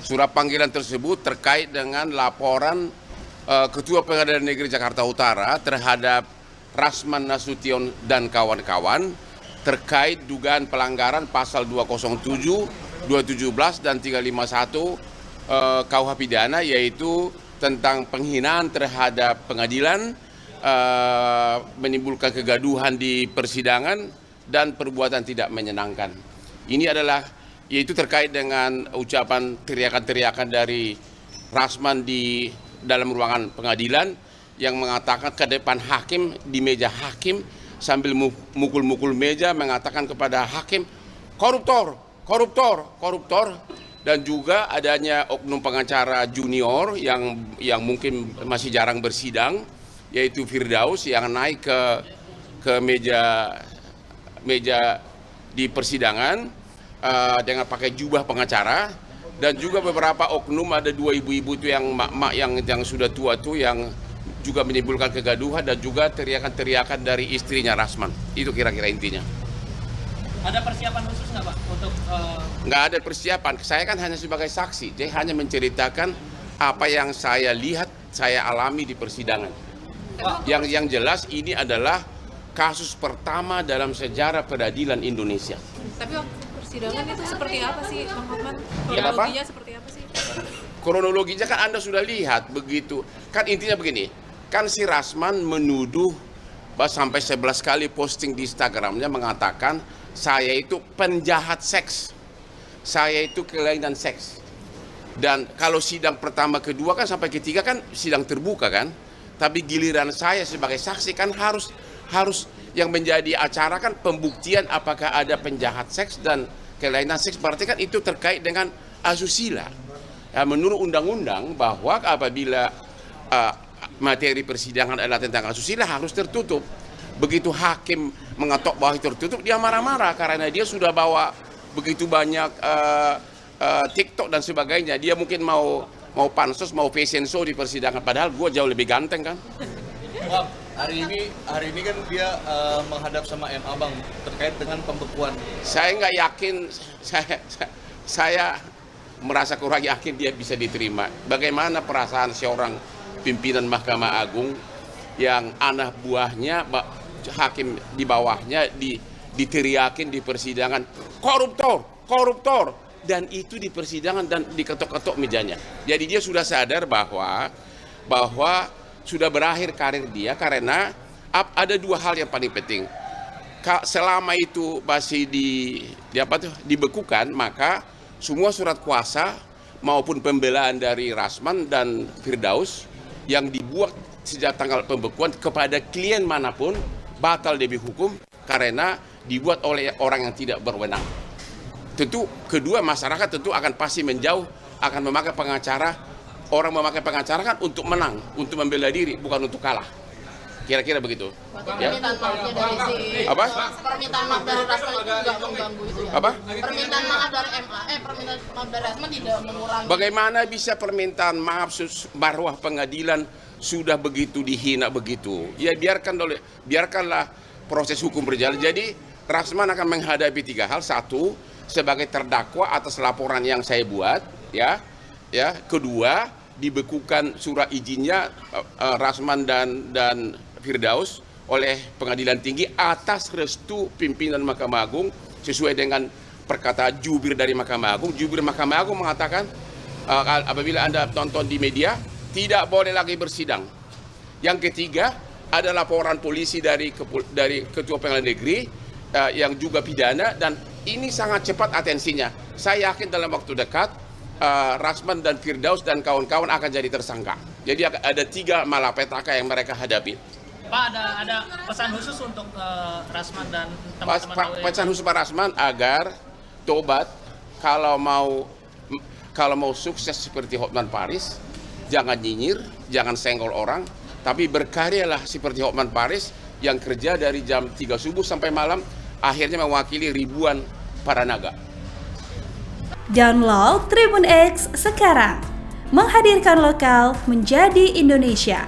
Surat panggilan tersebut terkait dengan laporan Ketua Pengadilan Negeri Jakarta Utara terhadap Rasman Nasution dan kawan-kawan terkait dugaan pelanggaran pasal 207, 217 dan 351 KUH pidana, yaitu tentang penghinaan terhadap pengadilan, menimbulkan kegaduhan di persidangan dan perbuatan tidak menyenangkan. Ini adalah yaitu terkait dengan ucapan teriakan-teriakan dari Rasman di dalam ruangan pengadilan yang mengatakan ke depan hakim di meja hakim sambil mukul-mukul meja mengatakan kepada hakim koruptor, koruptor, koruptor, dan juga adanya oknum pengacara junior yang mungkin masih jarang bersidang, yaitu Firdaus, yang naik ke meja di persidangan dengan pakai jubah pengacara, dan juga beberapa oknum, ada dua ibu-ibu itu yang mak-mak yang sudah tua tuh yang juga menimbulkan kegaduhan, dan juga teriakan-teriakan dari istrinya Rasman. Itu kira-kira intinya. Ada persiapan khusus nggak Pak untuk? Nggak ada persiapan, saya kan hanya sebagai saksi, saya hanya menceritakan apa yang saya lihat, saya alami di persidangan. Yang jelas ini adalah kasus pertama dalam sejarah peradilan Indonesia. Tapi persidangan itu seperti apa sih, Bang Hotman? Ya, Kronologinya seperti apa sih? Kronologinya kan Anda sudah lihat begitu. Kan intinya begini, kan si Rasman menuduh sampai 11 kali posting di Instagramnya mengatakan saya itu penjahat seks, saya itu kelainan seks. Dan kalau sidang pertama, kedua kan sampai ketiga kan sidang terbuka kan. Tapi giliran saya sebagai saksi kan harus yang menjadi acara kan pembuktian apakah ada penjahat seks dan kelainan seks, berarti kan itu terkait dengan asusila. Ya, menurut undang-undang bahwa apabila materi persidangan adalah tentang asusila harus tertutup. Begitu hakim mengetok bahwa itu tertutup, dia marah-marah karena dia sudah bawa begitu banyak TikTok dan sebagainya. Dia mungkin mau pansos, mau fashion show di persidangan, padahal gue jauh lebih ganteng kan. Bang, hari ini kan dia menghadap sama MA Bang terkait dengan pembekuan. Saya nggak yakin, saya merasa kurang yakin dia bisa diterima. Bagaimana perasaan seorang pimpinan Mahkamah Agung yang anak buahnya, hakim di bawahnya diteriakin di persidangan koruptor, koruptor, dan itu di persidangan dan diketok-ketok mejanya. Jadi dia sudah sadar bahwa sudah berakhir karir dia, karena ada dua hal yang paling penting. Selama itu masih dibekukan, maka semua surat kuasa maupun pembelaan dari Rasman dan Firdaus yang dibuat sejak tanggal pembekuan kepada klien manapun batal demi hukum karena dibuat oleh orang yang tidak berwenang. Tentu kedua, masyarakat tentu akan pasti menjauh, akan memakai pengacara. Orang memakai pengacara kan untuk menang, untuk membela diri, bukan untuk kalah. Kira-kira begitu. Ya? Permintaan maafnya dari Apa? Permintaan maaf dari Rasman itu nggak mengganggu itu ya? Apa? Permintaan maaf dari MA, permintaan maaf dari Rasman tidak mengurangi. Bagaimana bisa permintaan maaf marwah pengadilan sudah begitu dihina begitu? Ya biarkanlah proses hukum berjalan. Jadi Rasman akan menghadapi tiga hal. Satu, sebagai terdakwa atas laporan yang saya buat, ya. Kedua, dibekukan surat izinnya Rasman dan Firdaus oleh Pengadilan Tinggi atas restu pimpinan Mahkamah Agung sesuai dengan perkataan jubir dari Mahkamah Agung. Jubir Mahkamah Agung mengatakan apabila Anda tonton di media tidak boleh lagi bersidang. Yang ketiga ada laporan polisi dari Ketua Pengadilan Negeri yang juga pidana, dan ini sangat cepat atensinya. Saya yakin dalam waktu dekat Rasman dan Firdaus dan kawan-kawan akan jadi tersangka. Jadi ada 3 malapetaka yang mereka hadapi. Pak, ada pesan khusus untuk Rasman dan teman-teman? Pesan khusus Pak Rasman agar tobat, kalau mau sukses seperti Hotman Paris, jangan nyinyir, jangan senggol orang, tapi berkaryalah seperti Hotman Paris yang kerja dari jam 3 subuh sampai malam, akhirnya mewakili ribuan para naga. Download Tribun X sekarang, menghadirkan lokal menjadi Indonesia.